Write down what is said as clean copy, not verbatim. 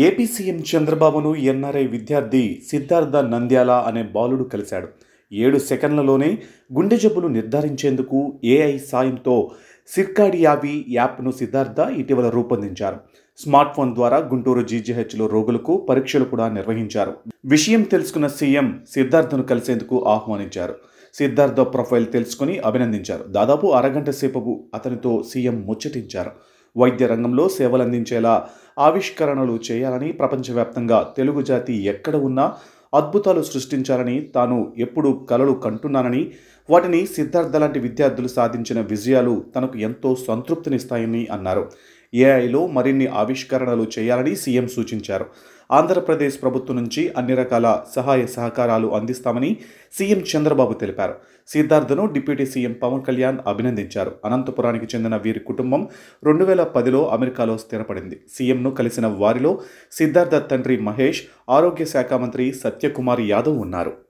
AP CM చంద్రబాబును NRI విద్యార్థి సిద్ధార్థ నంద్యాల అనే బాలుడు కలిశాడు. 7 సెకన్లలోనే గుండె జబ్బులు నిర్ధారించేందుకు ఏఐ సాయంతో సిర్కాడియావి యాప్ను సిద్ధార్థ ఇటీవల రూపొందించారు. స్మార్ట్ ఫోన్ ద్వారా గుంటూరు జీజీహెచ్లో రోగులకు పరీక్షలు కూడా నిర్వహించారు. విషయం తెలుసుకున్న సీఎం సిద్ధార్థను కలిసేందుకు ఆహ్వానించారు. సిద్ధార్థ ప్రొఫైల్ తెలుసుకుని అభినందించారు. దాదాపు అరగంట సేపు అతనితో సీఎం ముచ్చటించారు. వైద్య రంగంలో సేవలందించేలా ఆవిష్కరణలు చేయాలని, ప్రపంచవ్యాప్తంగా తెలుగు జాతి ఎక్కడ ఉన్నా అద్భుతాలు సృష్టించాలని తాను ఎప్పుడూ కలలు కంటున్నానని, వాటిని సిద్ధార్థ లాంటి విద్యార్థులు సాధించిన విజయాలు తనకు ఎంతో సంతృప్తినిస్తాయని అన్నారు. ఏఐలో మరిన్ని ఆవిష్కరణలు చేయాలని సీఎం సూచించారు. ఆంధ్రప్రదేశ్ ప్రభుత్వం నుంచి అన్ని రకాల సహాయ సహకారాలు అందిస్తామని సీఎం చంద్రబాబు తెలిపారు. సిద్ధార్థను డిప్యూటీ సీఎం పవన్ కళ్యాణ్ అభినందించారు. అనంతపురానికి చెందిన వీరి కుటుంబం 2010లో అమెరికాలో స్థిరపడింది. సీఎంను కలిసిన వారిలో సిద్ధార్థ తండ్రి మహేష్, ఆరోగ్య శాఖ మంత్రి సత్యకుమార్ యాదవ్ ఉన్నారు.